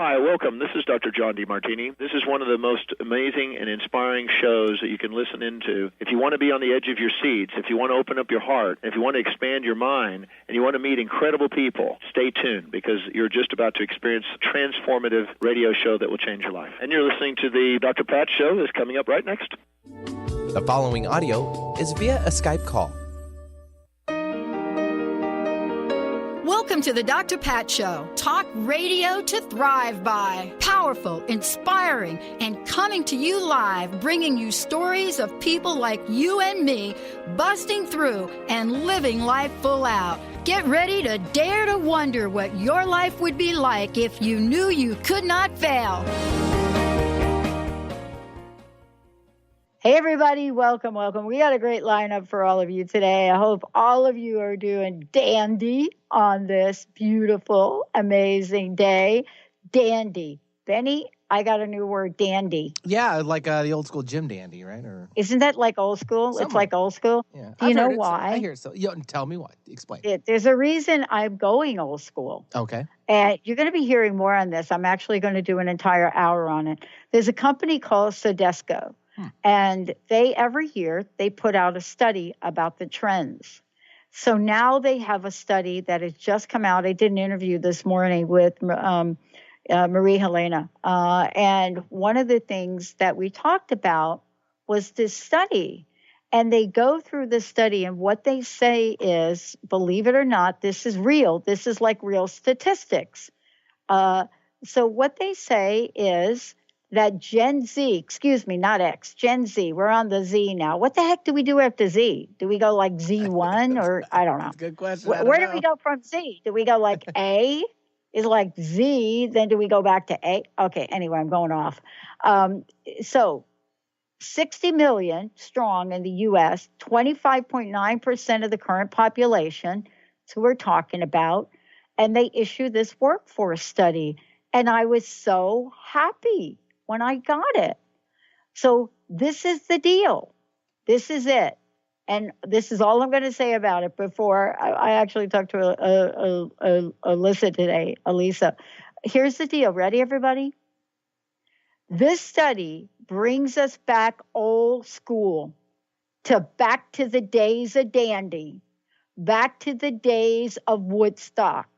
Hi, welcome. This is Dr. John DeMartini. This is one of the most amazing and inspiring shows that you can listen into. If you want to be on the edge of your seats, if you want to open up your heart, if you want to expand your mind, and you want to meet incredible people, stay tuned because you're just about to experience a transformative radio show that will change your life. And you're listening to the Dr. Pat Show that's coming up right next. The following audio is via a Skype call. Welcome to the Dr. Pat Show. Talk radio to thrive by. Powerful, inspiring, and coming to you live, bringing you stories of people like you and me, busting through and living life full out. Get ready to dare to wonder what your life would be like if you knew you could not fail. Hey everybody, welcome. We got a great lineup for all of you today. I hope all of you are doing dandy on this beautiful, amazing day. Dandy. Benny, I got a new word, dandy. Yeah, like the old school gym dandy, right? Or isn't that like old school? Somewhat. It's like old school. Yeah. Do you know it, why? I hear it. So, tell me why. Explain. There's a reason I'm going old school. Okay. And you're going to be hearing more on this. I'm actually going to do an entire hour on it. There's a company called Sodexo. And every year, they put out a study about the trends. So now they have a study that has just come out. I did an interview this morning with Marie Helena. And one of the things that we talked about was this study. And they go through the study, and what they say is, believe it or not, this is real. This is like real statistics. So what they say is that Gen Z, not X, Gen Z, we're on the Z now. What the heck do we do after Z? Do we go like Z1 or I don't know? Good question. Where do we go from Z? Do we go like A is like Z, then do we go back to A? Okay, anyway, I'm going off. So 60 million strong in the U.S., 25.9% of the current population, that's who we're talking about, and they issue this workforce study. And I was so happy when I got it. So this is the deal. This is it. And this is all I'm going to say about it before I actually talked to Aliza today, Aliza. Here's the deal. Ready, everybody? This study brings us back old school, back to the days of dandy, back to the days of Woodstock.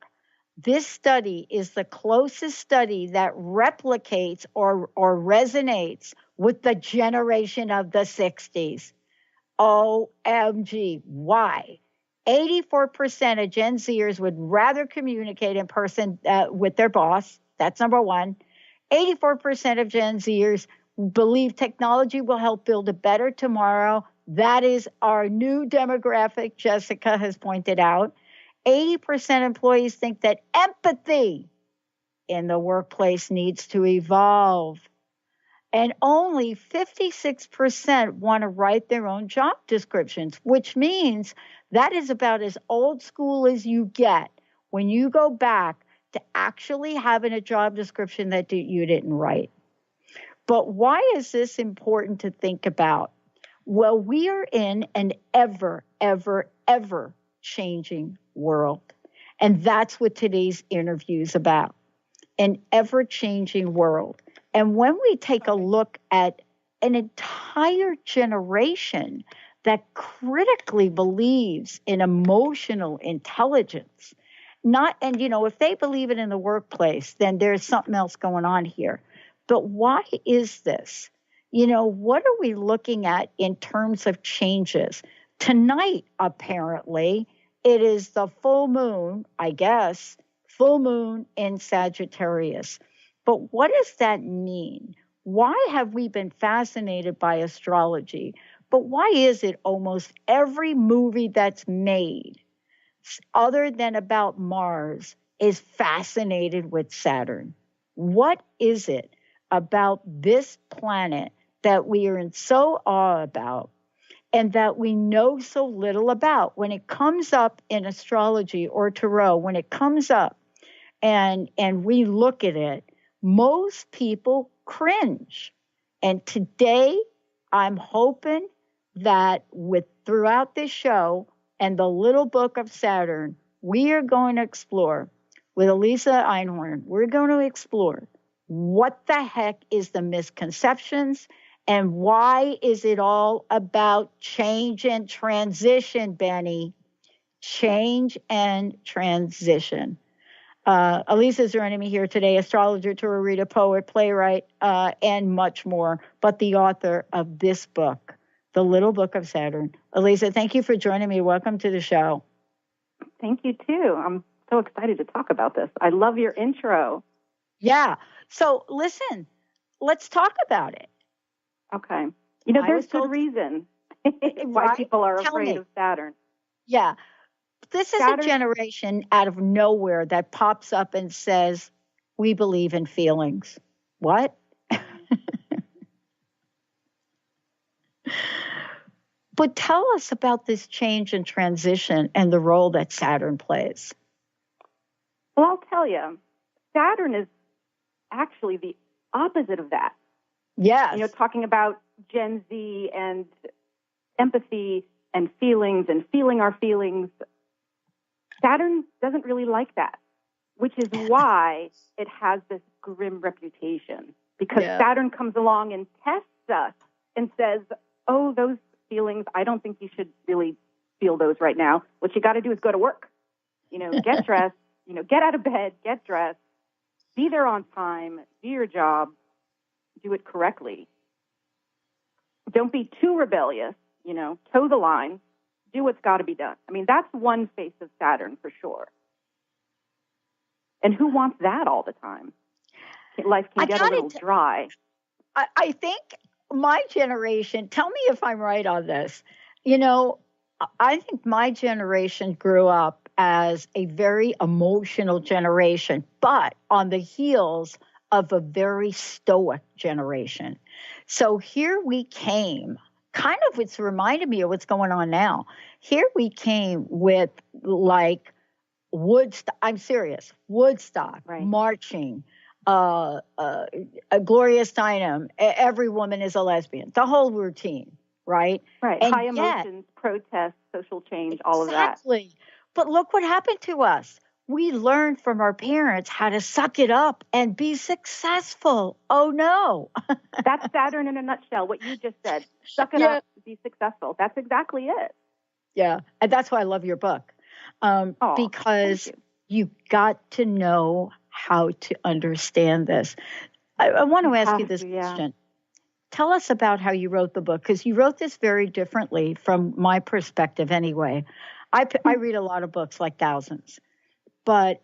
This study is the closest study that replicates or resonates with the generation of the 60s. OMG. Why? 84% of Gen Zers would rather communicate in person with their boss. That's number one. 84% of Gen Zers believe technology will help build a better tomorrow. That is our new demographic, Jessica has pointed out. 80% employees think that empathy in the workplace needs to evolve. And only 56% want to write their own job descriptions, which means that is about as old school as you get when you go back to actually having a job description that you didn't write. But why is this important to think about? Well, we are in an ever changing world. And that's what today's interview is about, an ever-changing world. And when we take a look at an entire generation that critically believes in emotional intelligence, if they believe it in the workplace, then there's something else going on here. But why is this? What are we looking at in terms of changes? Tonight, apparently, it is the full moon, I guess, full moon in Sagittarius. But what does that mean? Why have we been fascinated by astrology? But why is it almost every movie that's made, other than about Mars, is fascinated with Saturn? What is it about this planet that we are in so awe about and that we know so little about? When it comes up in astrology or tarot, when it comes up and we look at it, most people cringe. And today, I'm hoping that throughout this show and the Little Book of Saturn, we are going to explore with Aliza Einhorn. We're going to explore What the heck is the misconceptions? And why is it all about change and transition, Benny? Change and transition. Aliza joining me here today, astrologer, tarot reader, poet, playwright, and much more, but the author of this book, The Little Book of Saturn. Aliza, thank you for joining me. Welcome to the show. Thank you, too. I'm so excited to talk about this. I love your intro. Yeah. So listen, let's talk about it. Okay. There's good reason why people are afraid of Saturn. Yeah. This is a generation out of nowhere that pops up and says, we believe in feelings. What? But tell us about this change and transition and the role that Saturn plays. Well, I'll tell you, Saturn is actually the opposite of that. Yes. Talking about Gen Z and empathy and feelings and feeling our feelings. Saturn doesn't really like that, which is why it has this grim reputation. Because Saturn comes along and tests us and says, oh, those feelings, I don't think you should really feel those right now. What you got to do is go to work. Get dressed, get out of bed, get dressed, be there on time, do your job, do it correctly. Don't be too rebellious, toe the line, do what's got to be done. I mean, that's one face of Saturn for sure. And who wants that all the time? Life can get a little dry. I think my generation, tell me if I'm right on this, I think my generation grew up as a very emotional generation, but on the heels of a very stoic generation. So here we came, kind of it's reminded me of what's going on now. Here we came with like Woodstock, I'm serious, Woodstock, right. Marching, Gloria Steinem, every woman is a lesbian, the whole routine, right? Right, and high emotions, protests, social change, all of that. Exactly. But look what happened to us. We learned from our parents how to suck it up and be successful. Oh, no. That's Saturn in a nutshell, what you just said. Suck it up, be successful. That's exactly it. Yeah, and that's why I love your book. Because you got to know how to understand this. I want to ask you this question. Tell us about how you wrote the book, because you wrote this very differently from my perspective anyway. I read a lot of books, like thousands. But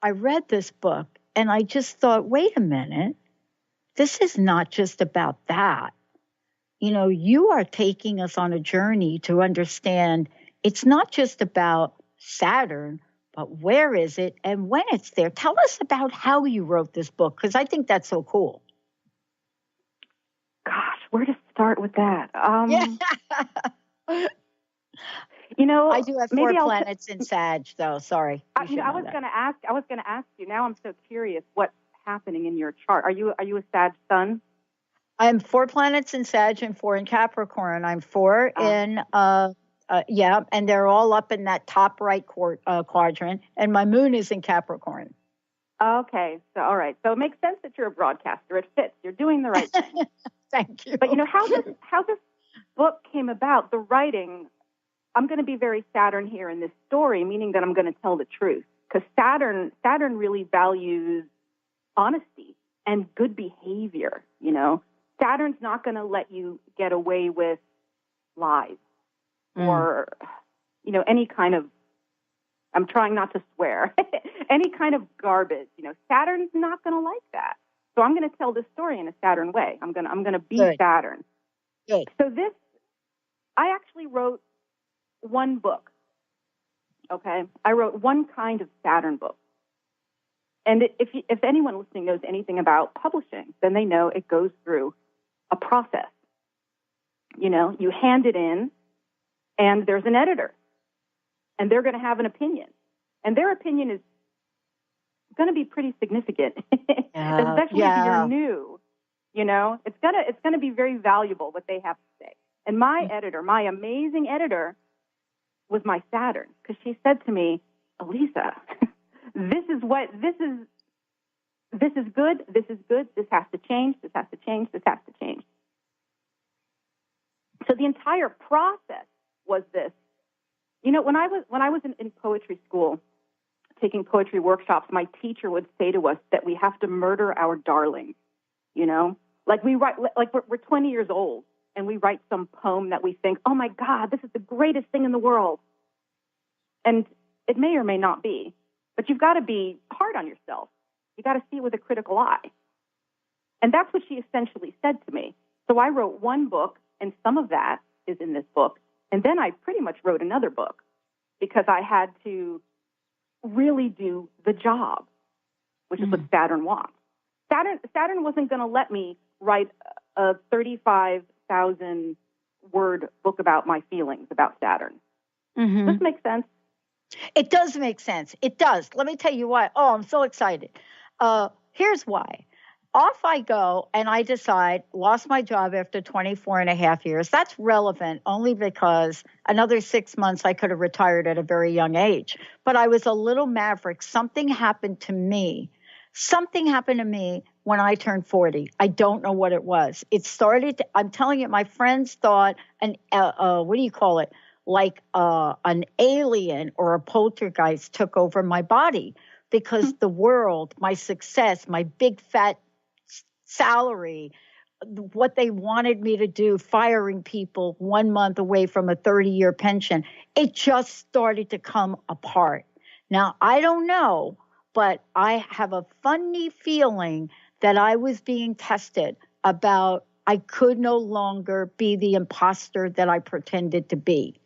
I read this book and I just thought, wait a minute, this is not just about that. You are taking us on a journey to understand it's not just about Saturn, but where is it and when it's there. Tell us about how you wrote this book, because I think that's so cool. Gosh, where to start with that? I do have 4 planets in Sag, though. Sorry. I was going to ask you. Now I'm so curious what's happening in your chart. Are you a Sag sun? I'm 4 planets in Sag and 4 in Capricorn. I'm 4 in and they're all up in that top right quadrant. And my moon is in Capricorn. Okay, so all right. So it makes sense that you're a broadcaster. It fits. You're doing the right thing. Thank you. But how this book came about, the writing. I'm going to be very Saturn here in this story, meaning that I'm going to tell the truth. Because Saturn really values honesty and good behavior, Saturn's not going to let you get away with lies or, any kind of, I'm trying not to swear, any kind of garbage. Saturn's not going to like that. So I'm going to tell this story in a Saturn way. I'm going to be Good. Saturn. Good. So I actually wrote one book, okay? I wrote one kind of Saturn book. And if anyone listening knows anything about publishing, then they know it goes through a process. You hand it in, and there's an editor, and they're going to have an opinion. And their opinion is going to be pretty significant, especially if you're new. It's going to be very valuable what they have to say. And my editor, my amazing editor, was my Saturn, because she said to me, Aliza, this is this is good, this is good, this has to change, this has to change, this has to change. So the entire process was this. You know, when I was in poetry school, taking poetry workshops, my teacher would say to us that we have to murder our darlings, you know? Like we write, like we're 20 years old and we write some poem that we think, oh my God, this is the greatest thing in the world. And it may or may not be, but you've got to be hard on yourself. You got to see it with a critical eye. And that's what she essentially said to me. So I wrote one book, and some of that is in this book. And then I pretty much wrote another book because I had to really do the job, which is what Saturn wants. Saturn wasn't going to let me write a 35,000 word book about my feelings about Saturn. Does this make sense? It does make sense. It does. Let me tell you why. Oh, I'm so excited. Here's why. Off I go, and I decide, lost my job after 24 and a half years. That's relevant only because another 6 months I could have retired at a very young age. But I was a little maverick. Something happened to me. Something happened to me when I turned 40. I don't know what it was. It started, I'm telling you, my friends thought, what do you call it? Like an alien or a poltergeist took over my body because the world, my success, my big fat salary, what they wanted me to do, firing people 1 month away from a 30-year pension, it just started to come apart. Now, I don't know, but I have a funny feeling that I was being tested about I could no longer be the imposter that I pretended to be.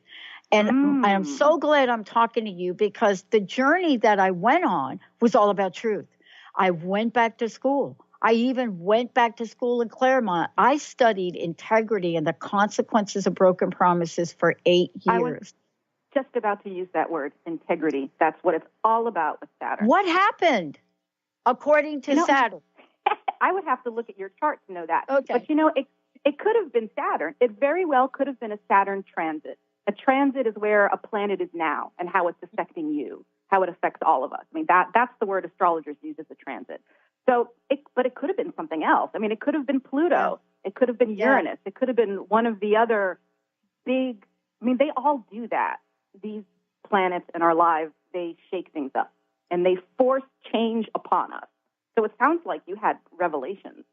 And I'm so glad I'm talking to you because the journey that I went on was all about truth. I went back to school. I even went back to school in Claremont. I studied integrity and the consequences of broken promises for 8 years. I was just about to use that word, integrity. That's what it's all about with Saturn. What happened, according to Saturn? I would have to look at your chart to know that. Okay. But, you know, it could have been Saturn. It very well could have been a Saturn transit. A transit is where a planet is now and how it's affecting you, how it affects all of us. I mean, that's the word astrologers use as a transit. So, but it could have been something else. I mean, it could have been Pluto. Yeah. It could have been Uranus. Yeah. It could have been one of the other big, I mean, they all do that. These planets in our lives, they shake things up and they force change upon us. So it sounds like you had revelations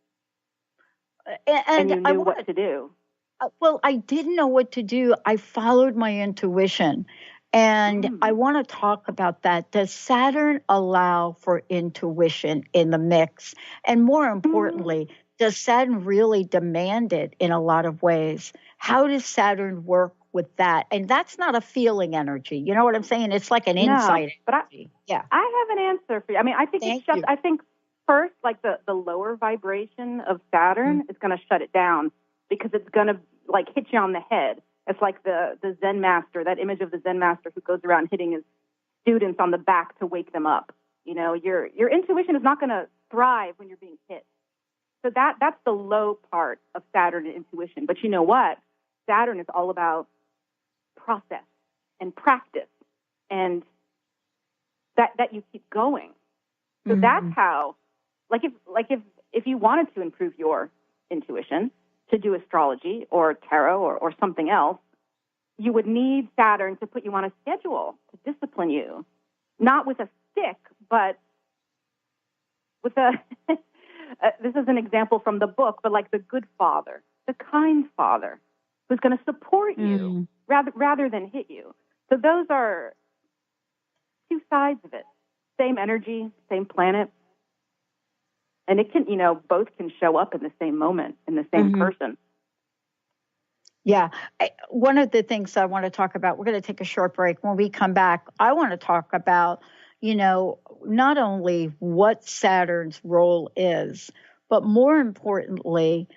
and you knew what to do. Well, I didn't know what to do. I followed my intuition. And I want to talk about that. Does Saturn allow for intuition in the mix? And more importantly, does Saturn really demand it in a lot of ways? How does Saturn work with that? And that's not a feeling energy. You know what I'm saying? It's like an insight energy. I have an answer for you. I mean, I think I think first, like the lower vibration of Saturn is going to shut it down because it's going to like hit you on the head. It's like the Zen master, that image of the Zen master who goes around hitting his students on the back to wake them up. You know, your intuition is not going to thrive when you're being hit. So that's the low part of Saturn and intuition. But you know what? Saturn is all about process and practice and that you keep going. So that's how, if you wanted to improve your intuition, to do astrology or tarot or something else, you would need Saturn to put you on a schedule, to discipline you, not with a stick, but with a, this is an example from the book, but like the good father, the kind father who's going to support you rather than hit you. So those are two sides of it. Same energy, same planet. And it can, both can show up in the same moment, in the same person. Yeah. One of the things I want to talk about, we're going to take a short break. When we come back, I want to talk about, not only what Saturn's role is, but more importantly,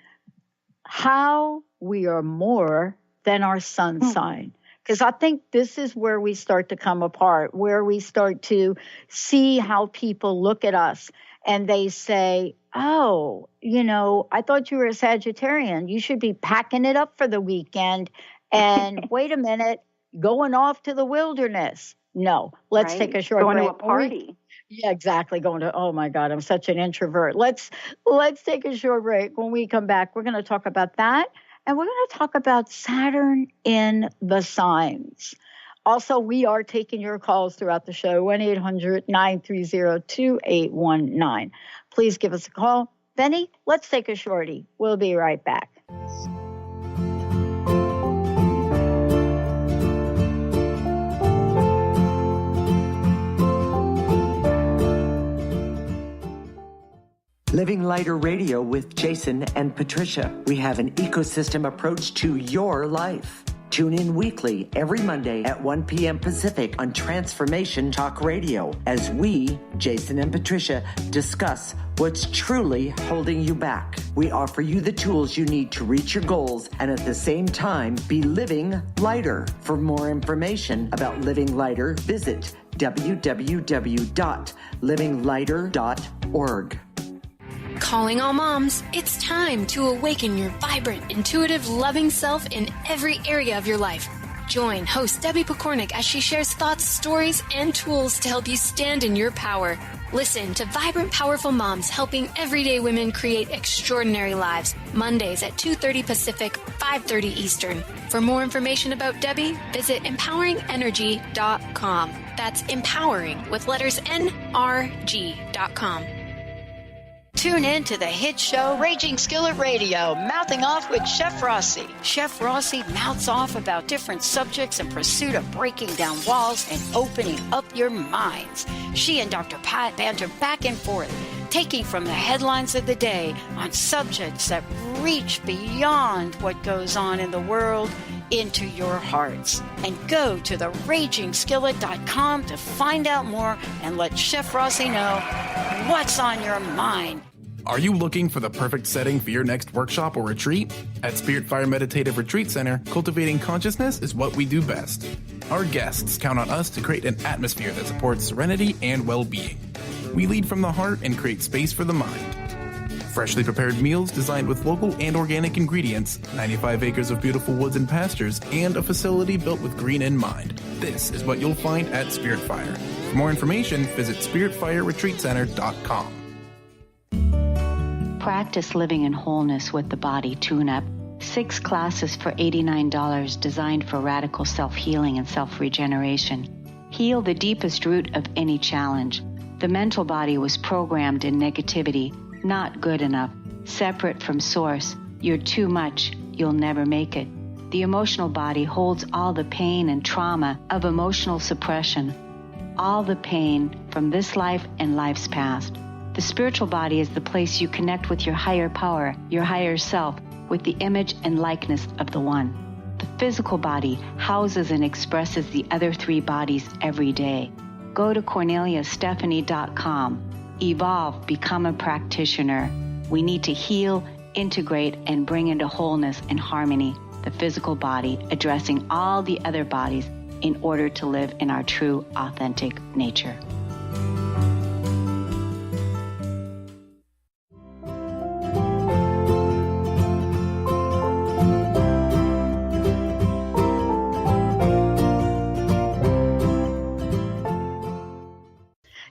how we are more than our sun sign. Because I think this is where we start to come apart, where we start to see how people look at us. And they say, oh, I thought you were a Sagittarian. You should be packing it up for the weekend. And wait a minute, going off to the wilderness. No, let's take a short break. Going to a party. Yeah, exactly. Going to, oh my God, I'm such an introvert. Let's take a short break. When we come back, we're going to talk about that. And we're going to talk about Saturn in the signs. Also, we are taking your calls throughout the show, 1-800-930-2819. Please give us a call. Benny, let's take a shorty. We'll be right back. Living Lighter Radio with Jason and Patricia. We have an ecosystem approach to your life. Tune in weekly every Monday at 1 p.m. Pacific on Transformation Talk Radio as we, Jason and Patricia, discuss what's truly holding you back. We offer you the tools you need to reach your goals and at the same time be living lighter. For more information about Living Lighter, visit www.livinglighter.org. Calling all moms, it's time to awaken your vibrant, intuitive, loving self in every area of your life. Join host Debbie Pokornik as she shares thoughts, stories, and tools to help you stand in your power. Listen to Vibrant, Powerful Moms helping everyday women create extraordinary lives. Mondays at 2:30 Pacific, 5:30 Eastern. For more information about Debbie, visit empoweringenergy.com. That's empowering with letters NRG.com. Tune in to the hit show Raging Skillet Radio, Mouthing Off with Chef Rossi. Chef Rossi mouths off about different subjects in pursuit of breaking down walls and opening up your minds. She and Dr. Pat banter back and forth, taking from the headlines of the day on subjects that reach beyond what goes on in the world into your hearts. And go to theragingskillet.com to find out more and let Chef Rossi know what's on your mind. Are you looking for the perfect setting for your next workshop or retreat? At Spirit Fire Meditative Retreat Center, cultivating consciousness is what we do best. Our guests count on us to create an atmosphere that supports serenity and well-being. We lead from the heart and create space for the mind. Freshly prepared meals designed with local and organic ingredients, 95 acres of beautiful woods and pastures, and a facility built with green in mind. This is what you'll find at Spirit Fire. For more information, visit spiritfireretreatcenter.com. Practice living in wholeness with the body tune-up. 6 classes for $89 designed for radical self-healing and self-regeneration. Heal the deepest root of any challenge. The mental body was programmed in negativity, not good enough, separate from source. You're too much, you'll never make it. The emotional body holds all the pain and trauma of emotional suppression, all the pain from this life and lives past. The spiritual body is the place you connect with your higher power, your higher self, with the image and likeness of the One. The physical body houses and expresses the other 3 bodies every day. Go to CorneliaStephanie.com. Evolve, become a practitioner. We need to heal, integrate, and bring into wholeness and harmony the physical body, addressing all the other bodies in order to live in our true, authentic nature.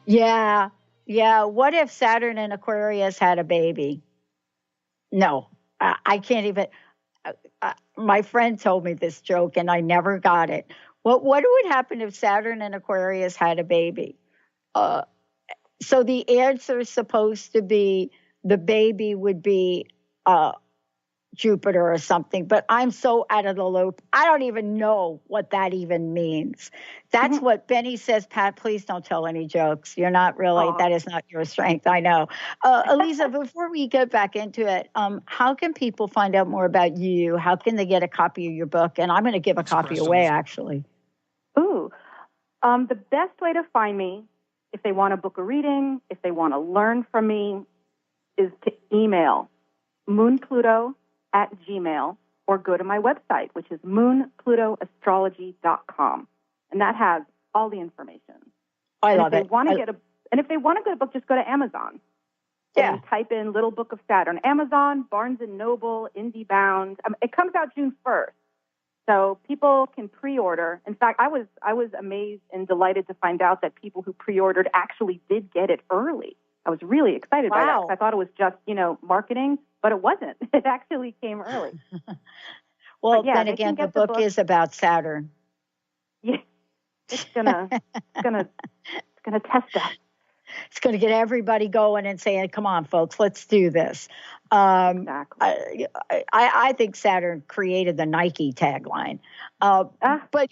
Yeah. What if Saturn in Aquarius had a baby? No, I can't even. My friend told me this joke and I never got it. What would happen if Saturn in Aquarius had a baby? So the answer is supposed to be the baby would be Jupiter or something, but I'm so out of the loop. I don't even know what that even means. That's what Benny says, Pat, please don't tell any jokes. You're not really, that is not your strength. I know. Aliza, before we get back into it, how can people find out more about you? How can they get a copy of your book? And I'm going to give a copy away, actually. The best way to find me, if they want to book a reading, if they want to learn from me, is to email moonpluto@gmail.com or go to my website, which is moonplutoastrology.com. And that has all the information. I love it. If they want to get a book, just go to Amazon. Yeah. And type in Little Book of Saturn. Amazon, Barnes & Noble, IndieBound. It comes out June 1st. So people can pre-order. In fact, I was amazed and delighted to find out that people who pre-ordered actually did get it early. I was really excited by that. I thought it was just, marketing, but it wasn't. It actually came early. Well, yeah, then again, the book is about Saturn. Yeah, it's gonna test us. It's going to get everybody going and saying, "Come on, folks, let's do this." Exactly. I think Saturn created the Nike tagline. But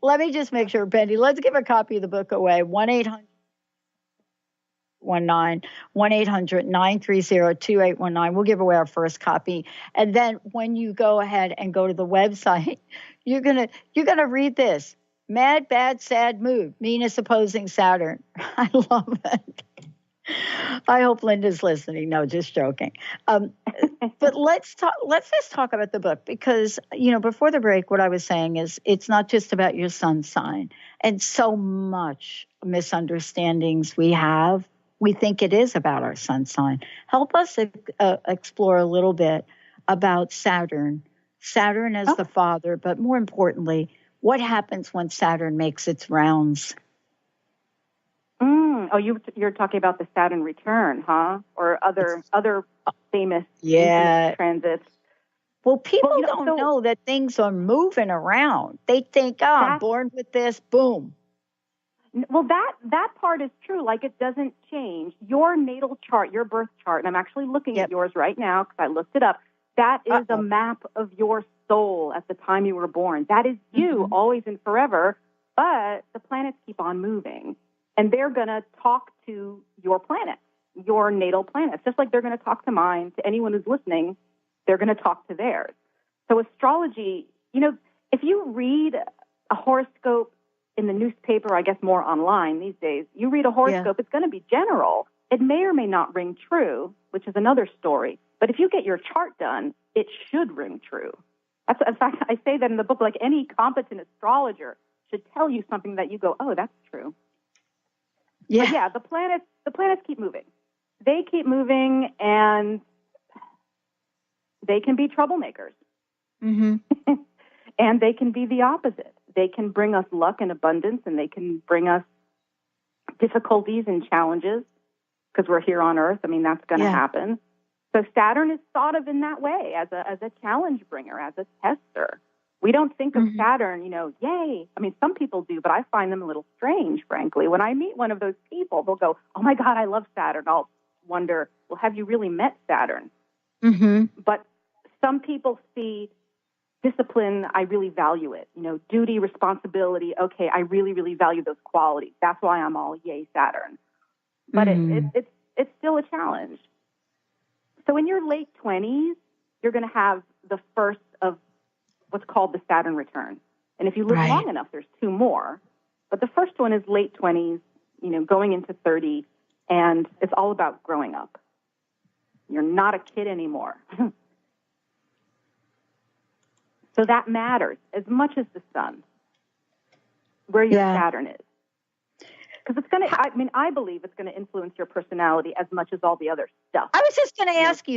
let me just make sure, Penny, let's give a copy of the book away. 1-800-930-2819. We'll give away our first copy. And then when you go ahead and go to the website, you're gonna read this. Mad, bad, sad mood. Venus opposing Saturn. I love it. I hope Linda's listening. No, just joking. But let's just talk about the book, because, before the break, what I was saying is it's not just about your sun sign, and so much misunderstandings we have. We think it is about our sun sign. Help us explore a little bit about Saturn. Saturn as the father, but more importantly, what happens when Saturn makes its rounds? Oh, you're talking about the Saturn return, huh? Or other famous transits. Well, people don't know that things are moving around. They think, I'm born with this, boom. Well, that part is true. Like, it doesn't change. Your natal chart, your birth chart, and I'm actually looking at yours right now because I looked it up. That is a map of your soul at the time you were born. That is you, always and forever. But the planets keep on moving, and they're going to talk to your planet, your natal planets, just like they're going to talk to mine. To anyone who's listening, they're going to talk to theirs. So astrology, if you read a horoscope in the newspaper, I guess more online these days, you read a horoscope, it's going to be general. It may or may not ring true, which is another story. But if you get your chart done, it should ring true. In fact, I say that in the book, like any competent astrologer should tell you something that you go, oh, that's true. Yeah. But yeah, the planets keep moving. They keep moving, and they can be troublemakers. Mm-hmm. And they can be the opposite. They can bring us luck and abundance, and they can bring us difficulties and challenges because we're here on Earth. I mean, that's going to happen. So Saturn is thought of in that way, as a challenge bringer, as a tester. We don't think of Saturn, yay. I mean, some people do, but I find them a little strange, frankly. When I meet one of those people, they'll go, oh, my God, I love Saturn. I'll wonder, well, have you really met Saturn? Mm-hmm. But some people see discipline, I really value it. Duty, responsibility, okay, I really, really value those qualities. That's why I'm all yay Saturn. But it's still a challenge. So in your late 20s, you're going to have the first of what's called the Saturn Returns. And if you live long enough, there's two more. But the first one is late 20s, going into 30, and it's all about growing up. You're not a kid anymore. So that matters as much as the sun, where your Saturn is. Because it's going to, I believe it's going to influence your personality as much as all the other stuff. I was just going to ask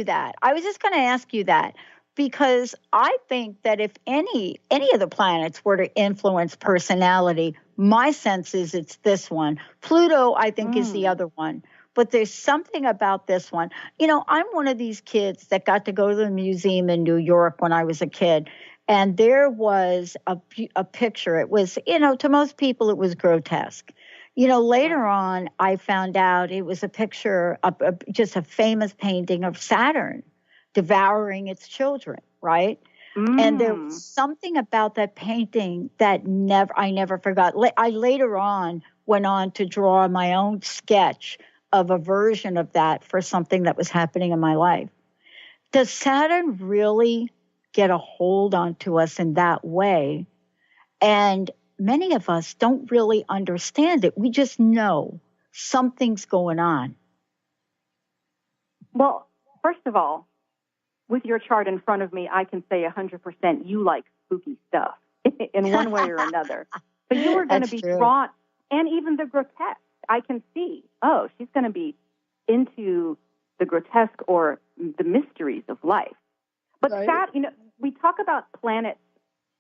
you that. Because I think that if any of the planets were to influence personality, my sense is it's this one. Pluto, I think, is the other one. But there's something about this one. I'm one of these kids that got to go to the museum in New York when I was a kid. And there was a picture. It was, to most people, it was grotesque. Later on, I found out it was a picture of just a famous painting of Saturn devouring its children, right? And there was something about that painting that I never forgot. I later on went on to draw my own sketch of a version of that for something that was happening in my life. Does Saturn really get a hold onto us in that way? And many of us don't really understand it. We just know something's going on. Well, first of all, with your chart in front of me, I can say 100% you like spooky stuff in one way or another. So you are going to be drawn, and even the grotesque. I can see, she's going to be into the grotesque or the mysteries of life. But we talk about planets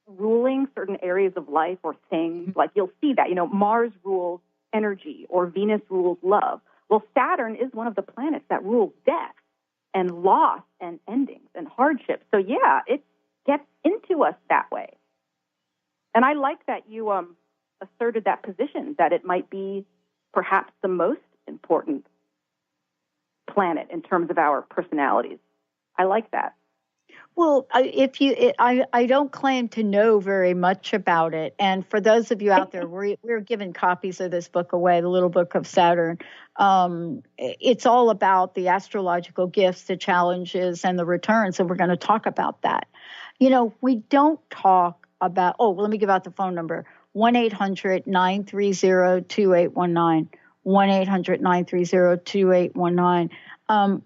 ruling certain areas of life or things. Like you'll see that, Mars rules energy or Venus rules love. Well, Saturn is one of the planets that rules death and loss and endings and hardship. So, yeah, it gets into us that way. And I like that you asserted that position, that it might be perhaps the most important planet in terms of our personalities. I like that. Well, I don't claim to know very much about it. And for those of you out there, we're giving copies of this book away, the Little Book of Saturn. It's all about the astrological gifts, the challenges, and the returns. And we're going to talk about that. We don't talk about, let me give out the phone number, 1-800-930-2819, 1-800-930-2819.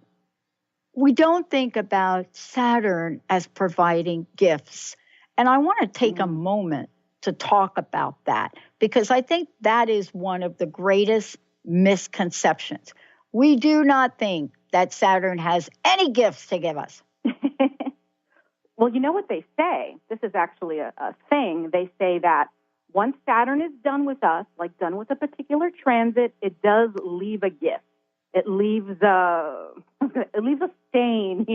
We don't think about Saturn as providing gifts. And I want to take a moment to talk about that, because I think that is one of the greatest misconceptions. We do not think that Saturn has any gifts to give us. Well, you know what they say? This is actually a thing. They say that once Saturn is done with us, like done with a particular transit, it does leave a gift. It leaves a stain,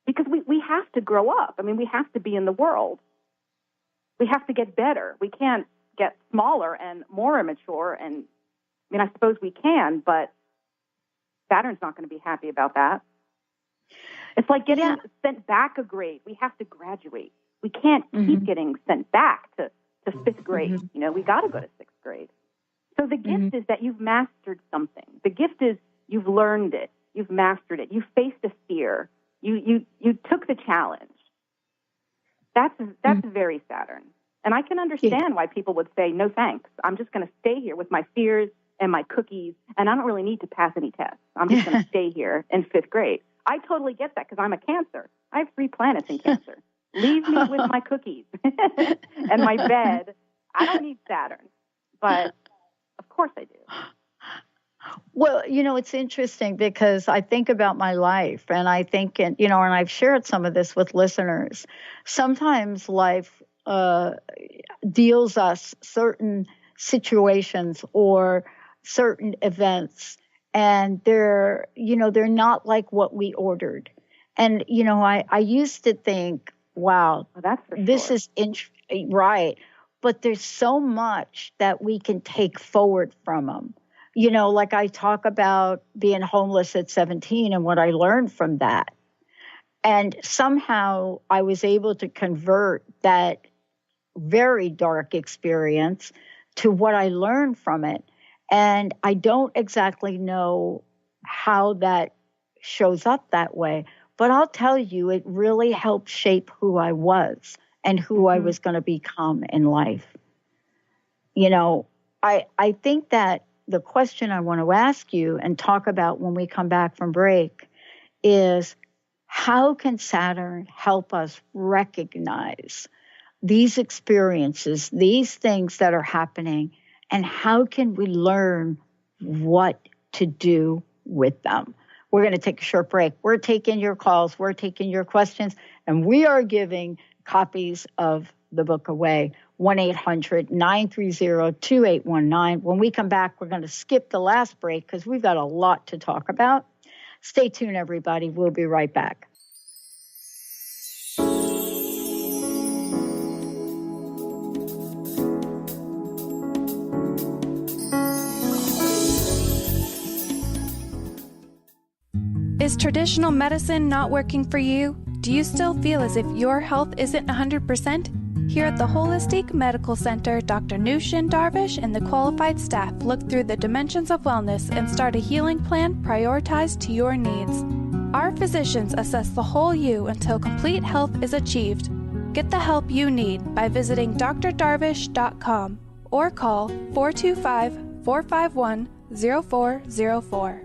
because we have to grow up. I mean, we have to be in the world. We have to get better. We can't get smaller and more immature. And I suppose we can, but Saturn's not going to be happy about that. It's like getting sent back a grade. We have to graduate. We can't keep getting sent back to fifth grade. We got to go to sixth grade. So the gift is that you've mastered something. The gift is you've learned it. You've mastered it. You faced a fear. You took the challenge. That's very Saturn. And I can understand why people would say, no thanks. I'm just going to stay here with my fears and my cookies, and I don't really need to pass any tests. I'm just going to stay here in fifth grade. I totally get that because I'm a Cancer. I have 3 planets in Cancer. Leave me with my cookies and my bed. I don't need Saturn. But of course I do. Well, it's interesting because I think about my life, and I think, and I've shared some of this with listeners. Sometimes life deals us certain situations or certain events, and they're not like what we ordered. And, I used to think, wow, that's for this sure. is right. But there's so much that we can take forward from them. Like I talk about being homeless at 17 and what I learned from that. And somehow I was able to convert that very dark experience to what I learned from it. And I don't exactly know how that shows up that way, but I'll tell you, it really helped shape who I was and who I was going to become in life. I think that the question I want to ask you and talk about when we come back from break is, how can Saturn help us recognize these experiences, these things that are happening, and how can we learn what to do with them? We're going to take a short break. We're taking your calls. We're taking your questions. And we are giving copies of the book away. 1-800-930-2819. When we come back, we're going to skip the last break because we've got a lot to talk about. Stay tuned, everybody. We'll be right back. Is traditional medicine not working for you? Do you still feel as if your health isn't 100%? Here at the Holistic Medical Center, Dr. Nushin Darvish and the qualified staff look through the dimensions of wellness and start a healing plan prioritized to your needs. Our physicians assess the whole you until complete health is achieved. Get the help you need by visiting drdarvish.com or call 425-451-0404.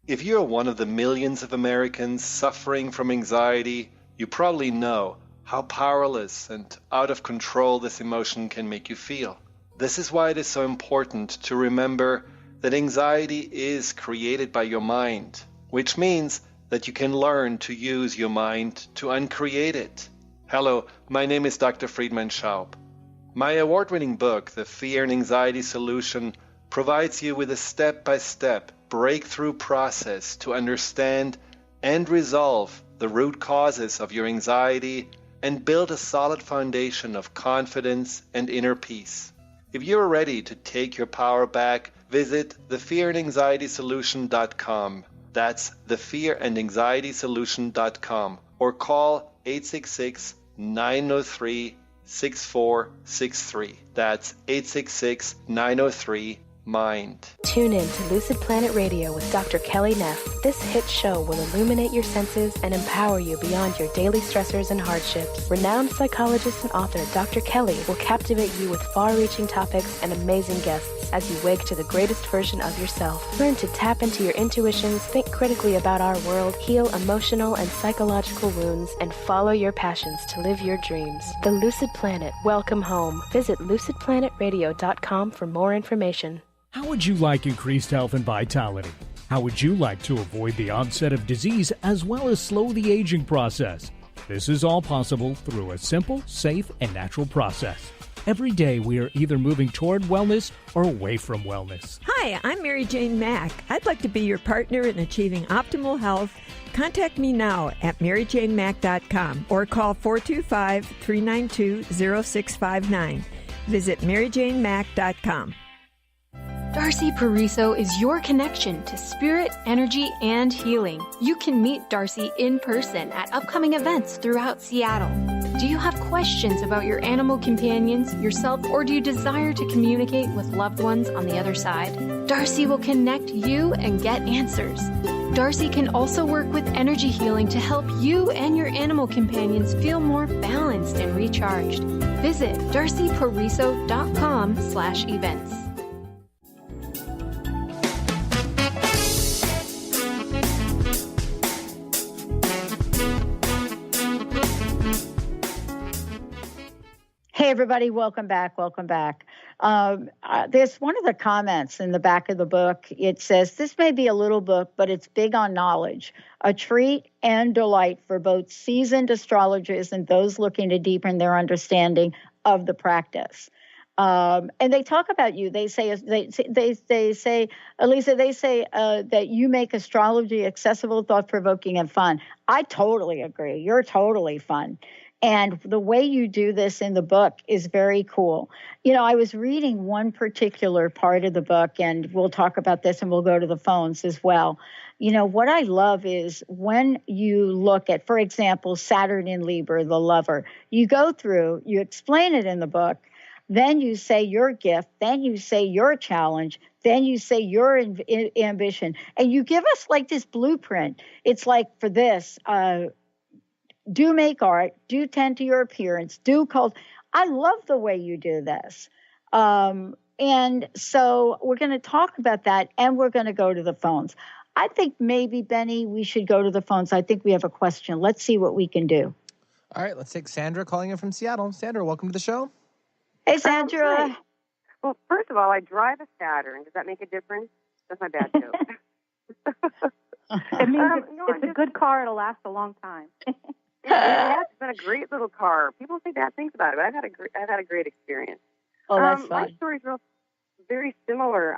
If you're one of the millions of Americans suffering from anxiety, you probably know how powerless and out of control this emotion can make you feel. This is why it is so important to remember that anxiety is created by your mind, which means that you can learn to use your mind to uncreate it. Hello, my name is Dr. Friedman Schaub. My award-winning book, The Fear and Anxiety Solution, provides you with a step-by-step breakthrough process to understand and resolve the root causes of your anxiety and build a solid foundation of confidence and inner peace. If you're ready to take your power back, visit thefearandanxietysolution.com. That's thefearandanxietysolution.com, or call 866-903-6463. That's 866-903-MIND. Tune in to Lucid Planet Radio with Dr. Kelly Neff. This hit show will illuminate your senses and empower you beyond your daily stressors and hardships. Renowned psychologist and author Dr. Kelly will captivate you with far-reaching topics and amazing guests as you wake to the greatest version of yourself. Learn to tap into your intuitions, think critically about our world, heal emotional and psychological wounds, and follow your passions to live your dreams. The Lucid Planet. Welcome home. Visit lucidplanetradio.com for more information. How would you like increased health and vitality? How would you like to avoid the onset of disease as well as slow the aging process? This is all possible through a simple, safe, and natural process. Every day we are either moving toward wellness or away from wellness. Hi, I'm Mary Jane Mack. I'd like to be your partner in achieving optimal health. Contact me now at maryjanemack.com or call 425-392-0659. Visit maryjanemack.com. Darcy Pariso is your connection to spirit, energy, and healing. You can meet Darcy in person at upcoming events throughout Seattle. Do you have questions about your animal companions, yourself, or do you desire to communicate with loved ones on the other side? Darcy will connect you and get answers. Darcy can also work with energy healing to help you and your animal companions feel more balanced and recharged. Visit darcypariso.com/events. Hey, everybody, welcome back. Welcome back. There's one of the comments in the back of the book. It says, this may be a little book, but it's big on knowledge, a treat and delight for both seasoned astrologers and those looking to deepen their understanding of the practice. And they talk about you. They say, Aliza, that you make astrology accessible, thought-provoking, and fun. I totally agree. You're totally fun. And the way you do this in the book is very cool. You know, I was reading one particular part of the book, and we'll talk about this and we'll go to the phones as well. You know, what I love is when you look at, for example, Saturn in Libra, the lover, you go through, you explain it in the book, then you say your gift, then you say your challenge, then you say your ambition, and you give us like this blueprint. It's like for this, do make art, do tend to your appearance, do cult. I love the way you do this. And so we're going to talk about that, and we're going to go to the phones. I think maybe, Benny, we should go to the phones. I think we have a question. Let's see what we can do. All right, let's take Sandra calling in from Seattle. Sandra, welcome to the show. Hey, Sandra. Well, first of all, I drive a Saturn. Does that make a difference? That's my bad joke. It means it's a good car. It'll last a long time. Yeah, it's been a great little car. People say bad things about it, but I've had a great experience. Oh, that's fun. My story's very similar.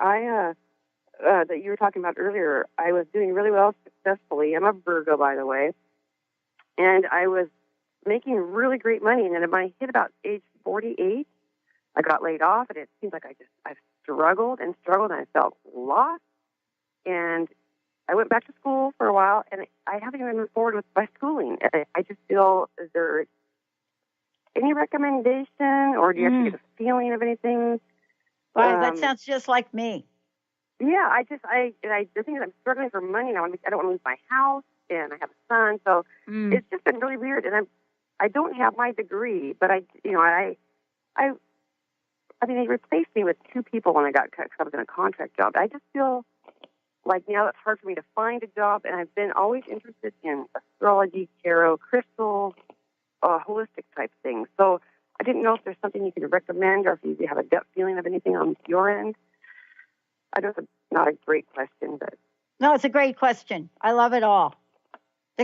That you were talking about earlier, I was doing really well successfully. I'm a Virgo, by the way, and I was making really great money. And then when I hit about age 48, I got laid off, and it seems like I've struggled, and I felt lost. And I went back to school for a while, and I haven't even moved forward with my schooling. I just feel, is there any recommendation, or do you have to get a feeling of anything? Wow, that sounds just like me. Yeah, the thing is, I'm struggling for money now. I don't want to lose my house, and I have a son, so it's just been really weird. And I don't have my degree, but they replaced me with two people when I got cut because I was in a contract job. I just feel like now it's hard for me to find a job, and I've been always interested in astrology, tarot, crystals, holistic type things. So I didn't know if there's something you could recommend, or if you have a gut feeling of anything on your end. I know it's not a great question, but... No, it's a great question. I love it all.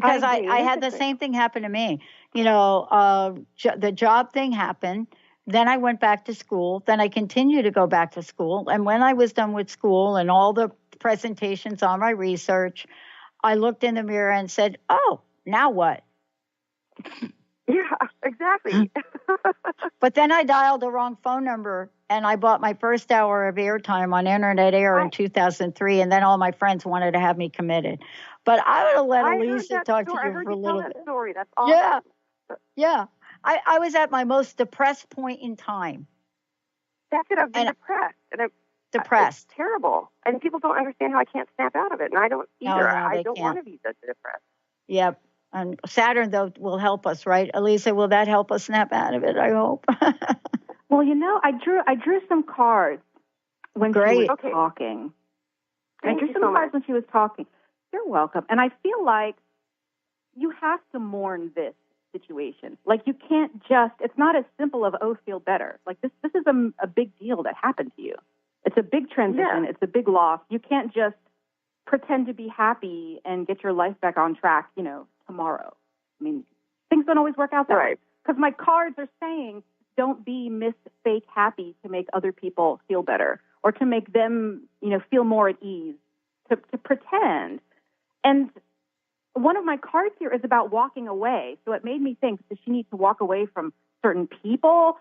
Because I had the same thing happen to me. You know, the job thing happened. Then I went back to school. Then I continued to go back to school. And when I was done with school and all the presentations on my research, I looked in the mirror and said, oh, now what? Yeah, exactly. But then I dialed the wrong phone number and I bought my first hour of airtime on Internet Air in 2003. And then all my friends wanted to have me committed. But I would have let Aliza talk to you for a little bit. Story. That's awesome. Yeah. Yeah. I was at my most depressed point in time. That's it. I've been depressed. And depressed. It's terrible. And people don't understand how I can't snap out of it. And I don't either. No, I don't want to be such depressed. Yep. And Saturn, though, will help us, right? Aliza, will that help us snap out of it, I hope? Well, you know, I drew some cards when she was talking. I drew some cards when she was talking. You're welcome. And I feel like you have to mourn this situation. Like you can't just, it's not as simple of, oh, feel better. Like this is a big deal that happened to you. It's a big transition. Yeah. It's a big loss. You can't just pretend to be happy and get your life back on track, you know, tomorrow. I mean, things don't always work out that way. Because my cards are saying, don't be Miss Fake Happy to make other people feel better or to make them, you know, feel more at ease, to pretend. And one of my cards here is about walking away. So it made me think, does she need to walk away from certain people?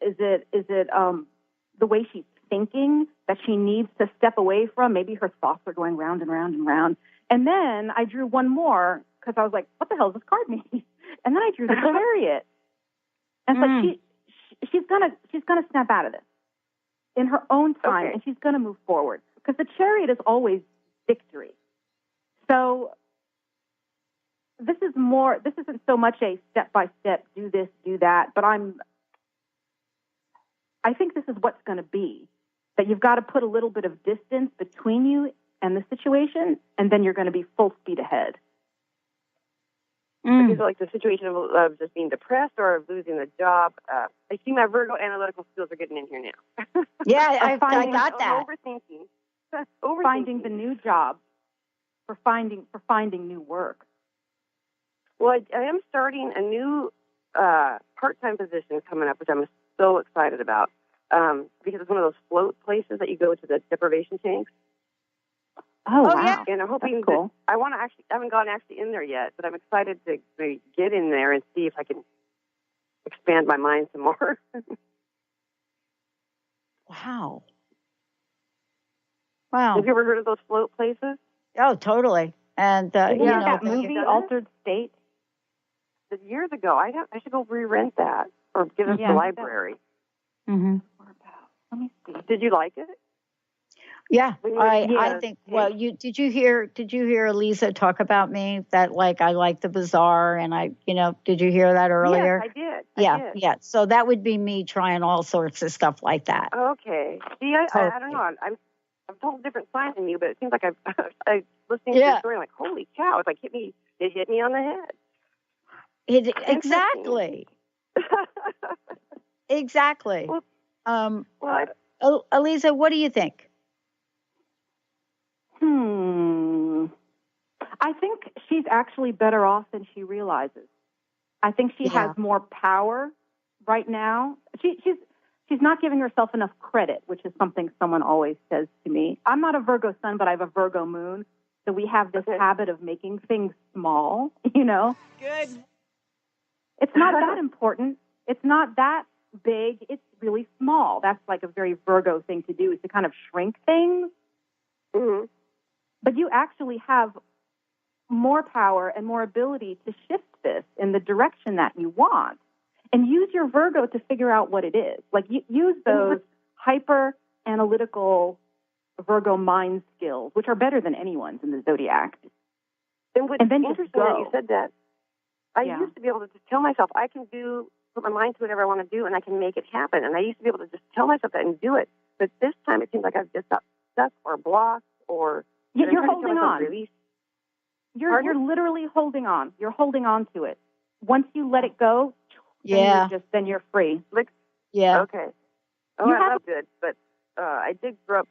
Is it the way she's thinking that she needs to step away from? Maybe her thoughts are going round and round and round. And then I drew one more because I was like, what the hell does this card mean? And then I drew the Chariot. And it's like she's gonna snap out of this in her own time, and she's gonna move forward because the Chariot is always victory. So this isn't so much a step by step, do this, do that, but I think this is what's going to be, that you've got to put a little bit of distance between you and the situation, and then you're going to be full speed ahead. Is it like the situation of just being depressed or of losing the job? I see my Virgo analytical skills are getting in here now. Yeah, I got that. Overthinking. Finding the new job, for finding new work. Well, I am starting a new part-time position coming up, which I'm so excited about because it's one of those float places that you go to the deprivation tanks. Oh, wow. Yeah. And I'm hoping that I haven't gone in there yet, but I'm excited to get in there and see if I can expand my mind some more. Wow. Have you ever heard of those float places? Oh, totally. And that movie, Altered State? Years ago. I should go re-rent that or give it to the library. Mm-hmm. Let me see. Did you like it? Yeah, I think. Well, did you hear Aliza talk about me that like I like the bizarre and did you hear that earlier? Yes, I did. Yeah. So that would be me trying all sorts of stuff like that. Okay. See, I don't know. I'm a total different sign than you, but it seems like I'm listening to your story. I'm like, holy cow! It's like it hit me on the head. Exactly. Exactly. Well, Aliza, what do you think? I think she's actually better off than she realizes. I think she has more power right now. She's not giving herself enough credit, which is something someone always says to me. I'm not a Virgo sun, but I have a Virgo moon. So we have this habit of making things small, you know. Good. It's not that important. It's not that big. It's really small. That's like a very Virgo thing to do, is to kind of shrink things. Mm-hmm. But you actually have more power and more ability to shift this in the direction that you want. And use your Virgo to figure out what it is. Like, use those hyper-analytical Virgo mind skills, which are better than anyone's in the zodiac. And then interesting that you said that. I used to be able to just tell myself, I can put my mind to whatever I want to do, and I can make it happen. And I used to be able to just tell myself that and do it. But this time it seems like I've just got stuck or blocked or... You're holding on. You're literally holding on. You're holding on to it. Once you let it go, then you're free. Okay. Oh, that's good. But I did grow up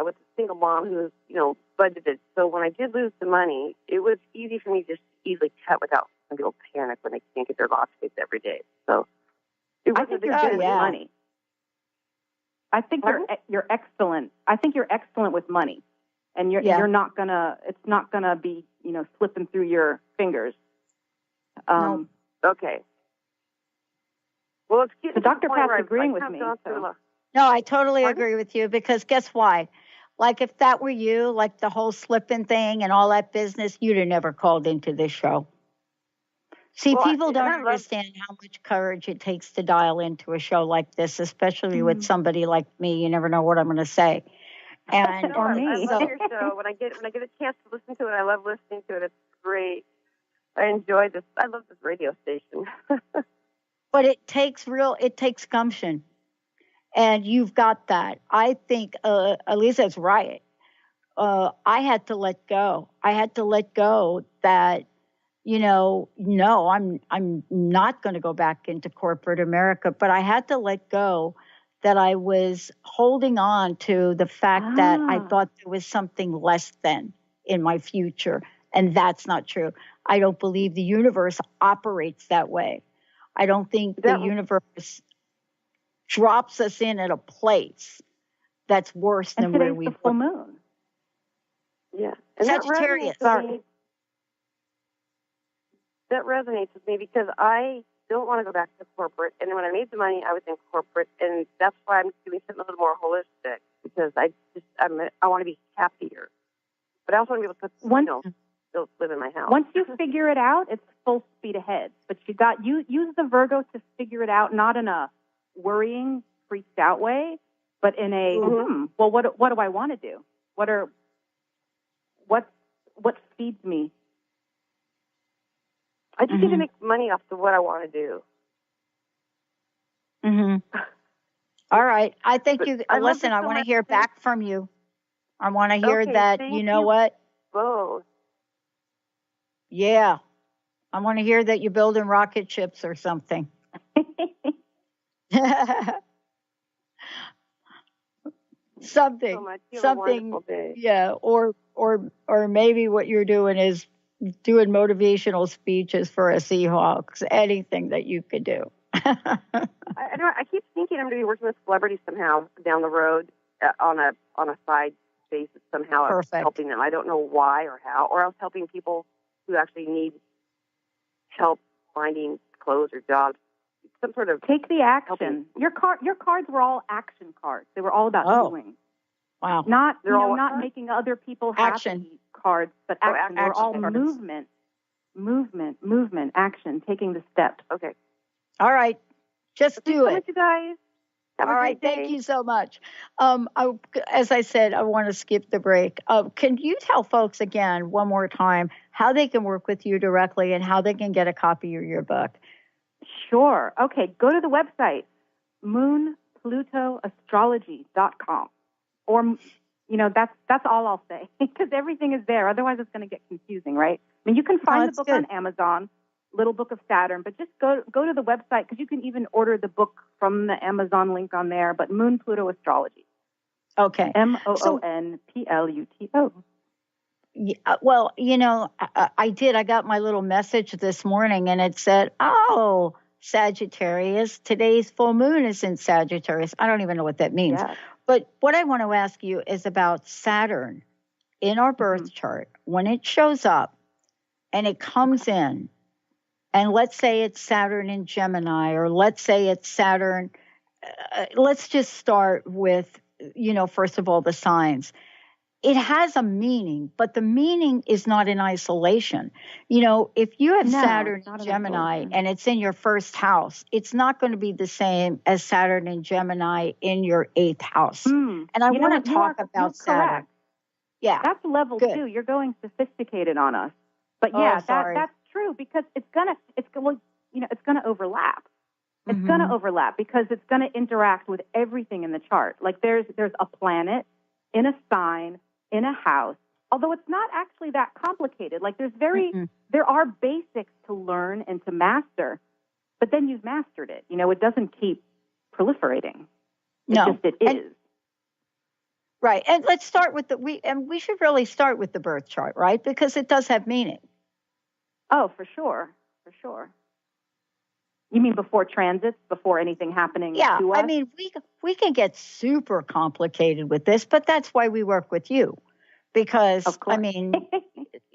with a single mom who was, budgeted. So when I did lose the money, it was easy for me to just easily cut without some people panic when they can't get their lost dates every day. So it wasn't I think you're good with money. I think you're excellent. I think you're excellent with money, and you're not gonna. It's not gonna be slipping through your fingers. No. Okay. Well, so Dr. Pat's agreeing with me. No, I totally agree with you, because guess why? Like, if that were you, like the whole slipping thing and all that business, you'd have never called into this show. See, people don't understand how much courage it takes to dial into a show like this, especially with somebody like me. You never know what I'm going to say. And or me. I love your show. When I get a chance to listen to it, I love listening to it. It's great. I enjoy this. I love this radio station. But it takes gumption. And you've got that. I think Aliza's right. I had to let go. I had to let go that, no, I'm not going to go back into corporate America. But I had to let go that I was holding on to the fact that I thought there was something less than in my future. And that's not true. I don't believe the universe operates that way. I don't think the universe drops us in at a place that's worse than where we were. Full moon. Yeah. And Sagittarius. That resonates with me because I don't want to go back to corporate. And when I made the money, I was in corporate. And that's why I'm doing something a little more holistic, because I want to be happier. But I also want to be able to still live in my house. Once you figure it out, it's full speed ahead. But you use the Virgo to figure it out, not in a worrying, freaked out way, but in a well, what do I want to do? What feeds me? I just need to make money off of what I want to do. All right. I think listen, I want to hear back from you. I want to hear that, you know what? Both. Yeah. I want to hear that you're building rocket ships or something. Something. Yeah. Or maybe what you're doing is doing motivational speeches for a Seahawks. Anything that you could do. I keep thinking I'm going to be working with celebrities somehow down the road on a side basis somehow. Perfect. Helping them. I don't know why or how, or else helping people who actually need help finding clothes or jobs. Some sort of take the action. Your cards were all action cards. They were all about doing. Wow. Not making other people happy cards, but action. They were all movement, action, taking the steps. Okay. All right. Just do it. Thank you guys. All right. Thank you so much. As I said, I want to skip the break. Can you tell folks again, one more time, how they can work with you directly and how they can get a copy of your book? Sure. Okay. Go to the website, moonplutoastrology.com. Or, that's all I'll say, because everything is there. Otherwise, it's going to get confusing, right? I mean, you can find the book on Amazon, Little Book of Saturn, but just go to the website, because you can even order the book from the Amazon link on there, but Moon Pluto Astrology. Okay. MOONPLUTO. Yeah, well, I did. I got my little message this morning, and it said, oh, Sagittarius, today's full moon is in Sagittarius. I don't even know what that means. Yeah. But what I want to ask you is about Saturn in our birth chart. When it shows up and it comes in, and let's say it's Saturn in Gemini, or let's say it's Saturn, let's just start with, first of all, the signs. It has a meaning, but the meaning is not in isolation. If you have Saturn in Gemini and it's in your first house, it's not going to be the same as Saturn in Gemini in your 8th house. And I want to talk about Saturn. Correct. Yeah. That's level 2. You're going sophisticated on us. But yeah, that's true, because it's gonna overlap. It's gonna overlap because it's gonna interact with everything in the chart. Like there's a planet in a sign in a house, although it's not actually that complicated. Like there are basics to learn and to master, but then you've mastered it. It doesn't keep proliferating. It is. Right. And let's start with we should really start with the birth chart, right? Because it does have meaning. Oh, for sure. For sure. You mean before transits, before anything happening to us? I mean, we can get super complicated with this, but that's why we work with you. Because, I mean,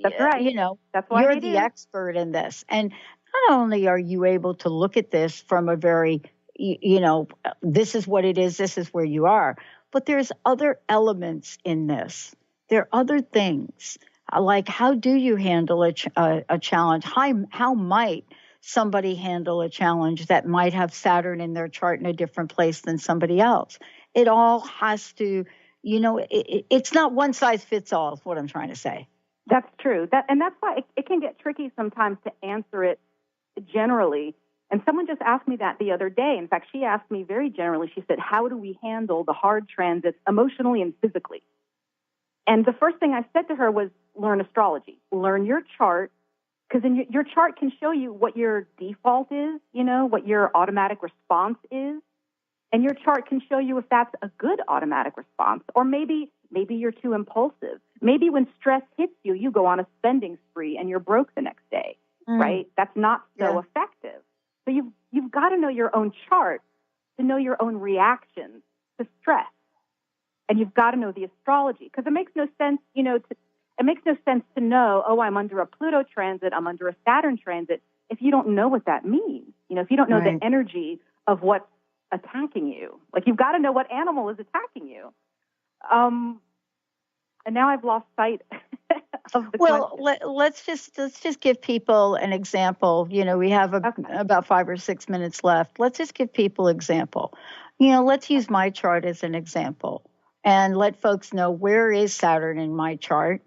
that's right. You know, that's why you're the expert in this. And not only are you able to look at this from a very, you know, this is what it is, this is where you are, but there's other elements in this. There are other things, like how do you handle a challenge? How might somebody handle a challenge that might have Saturn in their chart in a different place than somebody else? It all has to, you know, it's not one size fits all is what I'm trying to say. That's true. And that's why it can get tricky sometimes to answer it generally. And someone just asked me that the other day. In fact, she asked me very generally, she said, how do we handle the hard transits emotionally and physically? And the first thing I said to her was, learn astrology. Learn your chart, because your chart can show you what your default is, you know, what your automatic response is. And your chart can show you if that's a good automatic response, or maybe you're too impulsive. Maybe when stress hits you, you go on a spending spree and you're broke the next day, right? That's not so effective. So you've got to know your own chart to know your own reactions to stress. And you've got to know the astrology, because it makes no sense, you know, it makes no sense to know, oh, I'm under a Pluto transit, I'm under a Saturn transit, if you don't know what that means. You know, if you don't know the energy of what's attacking you. Like, you've got to know what animal is attacking you. And now I've lost sight of the question. Let's just give people an example. You know, we have about 5 or 6 minutes left. Let's just give people example. You know, let's use my chart as an example and let folks know where is Saturn in my chart.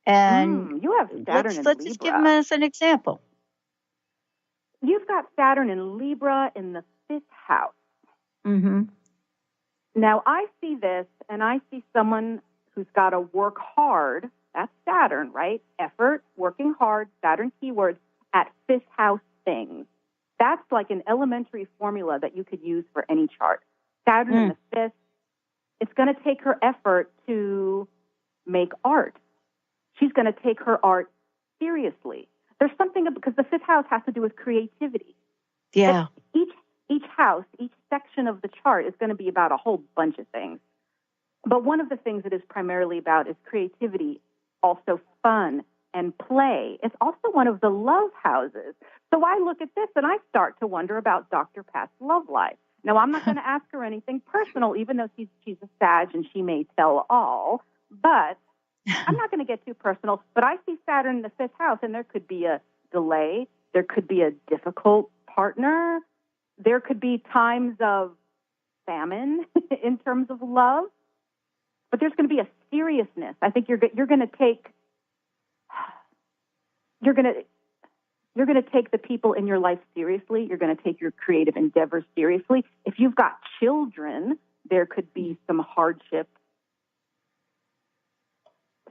And you have Saturn in let's Libra. Just give them as an example. You've got Saturn in Libra in the 5th house. Mm-hmm. Now, I see this, and I see someone who's got to work hard. That's Saturn, right? Effort, working hard, Saturn keywords, at 5th house things. That's like an elementary formula that you could use for any chart. Saturn in the 5th, it's going to take her effort to make art. She's going to take her art seriously. There's something, because the 5th house has to do with creativity. Yeah. Each house, each section of the chart is going to be about a whole bunch of things. But one of the things it is primarily about is creativity, also fun and play. It's also one of the love houses. So I look at this and I start to wonder about Dr. Pat's love life. Now, I'm not going to ask her anything personal, even though she's a Sag and she may tell all. But I'm not going to get too personal. But I see Saturn in the 5th house, and there could be a delay. There could be a difficult partner. There could be times of famine in terms of love. But there's going to be a seriousness. I think you're going to take the people in your life seriously. You're going to take your creative endeavors seriously. If you've got children, there could be some hardship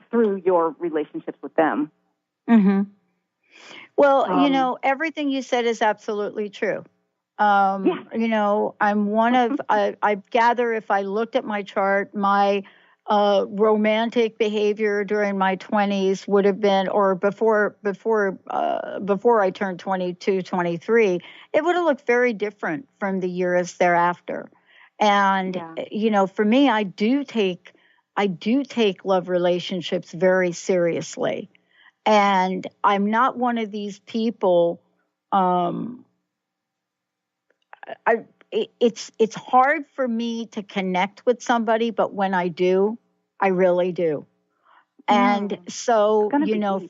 through your relationships with them. Mm-hmm. Well, you know, everything you said is absolutely true. You know, I'm one of, I gather if I looked at my chart, my romantic behavior during my 20s would have been, or before I turned 22, 23, it would have looked very different from the years thereafter. And, you know, for me, I do take love relationships very seriously. And I'm not one of these people, it's hard for me to connect with somebody, but when I do, I really do. And so, you know,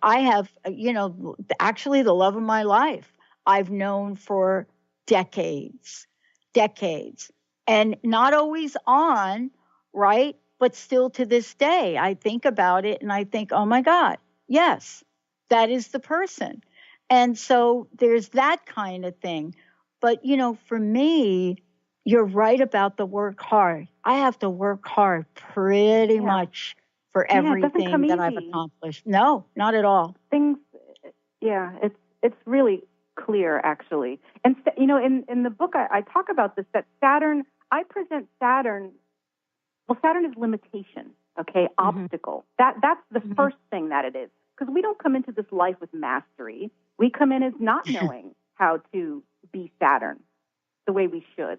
I have, you know, actually the love of my life I've known for decades, and not always on, right? But still to this day, I think about it and I think, oh my God, yes, that is the person. And so there's that kind of thing. But, you know, for me, you're right about the work hard. I have to work hard pretty much for everything that I've accomplished. No, not at all. It's really clear, actually. And, you know, in the book, I talk about this, that Saturn, I present Saturn Well, Saturn is limitation, okay, obstacle. That's the first thing that it is. Because we don't come into this life with mastery. We come in as not knowing how to be Saturn the way we should.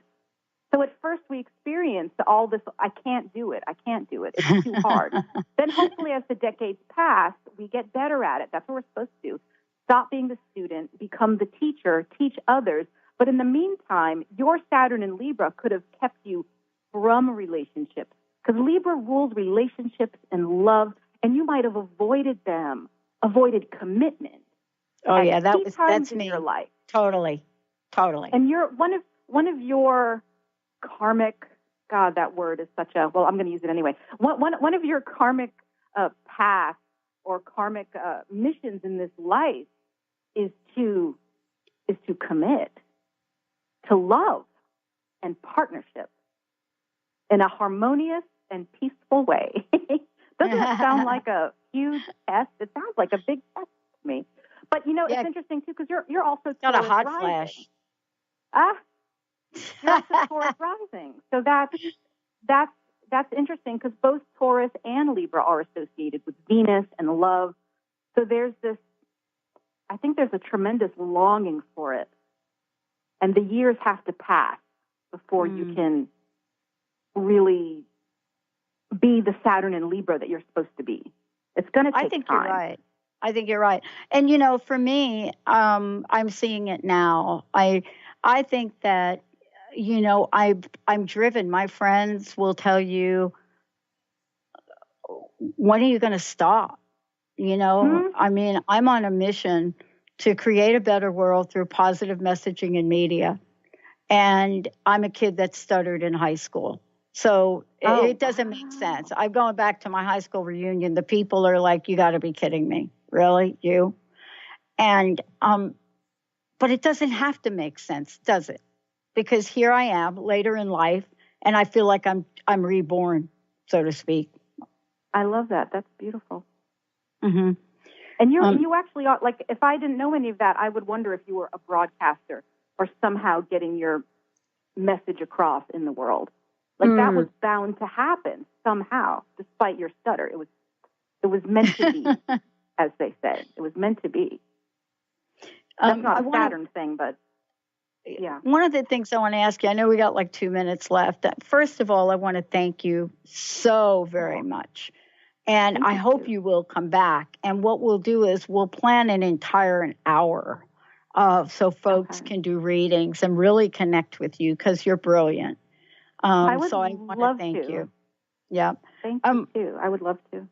So at first we experience all this, I can't do it, it's too hard. Then hopefully as the decades pass, we get better at it. That's what we're supposed to do. Stop being the student, become the teacher, teach others. But in the meantime, your Saturn in Libra could have kept you from relationships. Because Libra rules relationships and love, and you might have avoided them, avoided commitment. Oh, yeah, that's in me. Your life. Totally. And you're one of your karmic, God, that word is such a, well, I'm going to use it anyway. One of your karmic paths or karmic missions in this life is to commit to love and partnership in a harmonious and peaceful way. Doesn't it sound like a huge S? It sounds like a big S to me. But it's interesting too because you're also got Taurus a hot rising. flash. You're also Taurus rising. So that's interesting because both Taurus and Libra are associated with Venus and love. So I think there's a tremendous longing for it. And the years have to pass before you can really be the Saturn in Libra that you're supposed to be. It's going to take time. I think you're right. And, for me, I'm seeing it now. I think that, I'm driven. My friends will tell you, when are you going to stop? I mean, I'm on a mission to create a better world through positive messaging and media. And I'm a kid that stuttered in high school. So it doesn't make sense. I'm going back to my high school reunion. The people are like, you got to be kidding me. Really? You? And, but it doesn't have to make sense, does it? Because here I am later in life and I feel like I'm reborn, so to speak. I love that. That's beautiful. Mm-hmm. And you actually are, like, if I didn't know any of that, I would wonder if you were a broadcaster or somehow getting your message across in the world. Like that was bound to happen somehow, despite your stutter. It was meant to be, as they say. It was meant to be. That's not a Saturn thing, but yeah. One of the things I want to ask you, I know we got like 2 minutes left. First of all, I want to thank you so very much. And I hope you will come back. And what we'll do is we'll plan an entire hour so folks can do readings and really connect with you because you're brilliant. I would so I want to thank you. Yeah. Thank you, too. I would love to.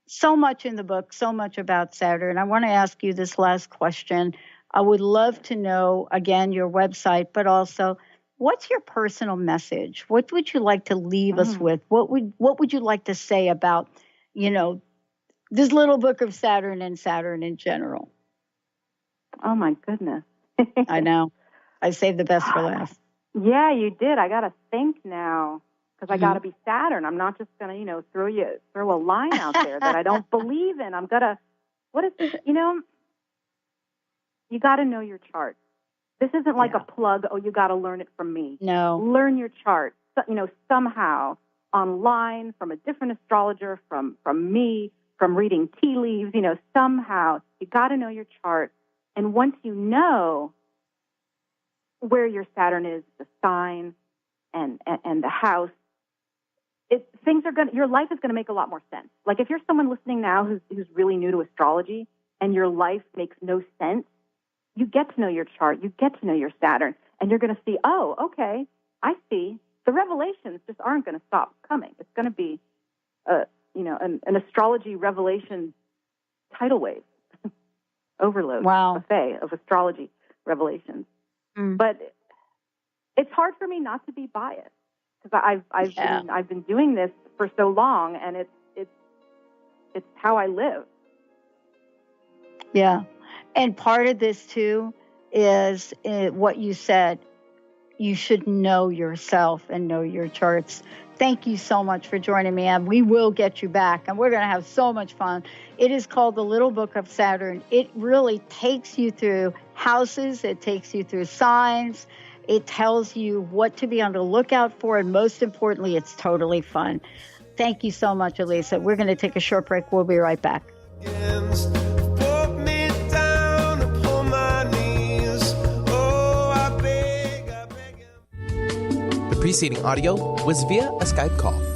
So much in the book, so much about Saturn. I want to ask you this last question. I would love to know, again, your website, but also what's your personal message? What would you like to leave us with? What would you like to say about, this little book of Saturn and Saturn in general? Oh, my goodness. I know. I saved the best for last. Yeah, you did. I got to think now because I got to be Saturn. I'm not just going to, throw a line out there that I don't believe in. I'm going to, what is this? You got to know your chart. This isn't like a plug. Oh, you got to learn it from me. No. Learn your chart, somehow online from a different astrologer, from me, from reading tea leaves, somehow you got to know your chart. And once you know where your Saturn is, the sign and the house, your life is going to make a lot more sense. Like if you're someone listening now who's really new to astrology and your life makes no sense, you get to know your chart, you get to know your Saturn, and you're going to see, oh, okay, I see. The revelations just aren't going to stop coming. It's going to be, an astrology revelation tidal wave, overload, buffet of astrology revelations. But it's hard for me not to be biased because I've been doing this for so long, and it's how I live. Yeah, and part of this too is what you said. You should know yourself and know your charts. Thank you so much for joining me, and we will get you back, and we're going to have so much fun. It is called The Little Book of Saturn. It really takes you through houses. It takes you through signs. It tells you what to be on the lookout for, and most importantly, it's totally fun. Thank you so much, Aliza. We're going to take a short break. We'll be right back. The preceding audio was via a Skype call.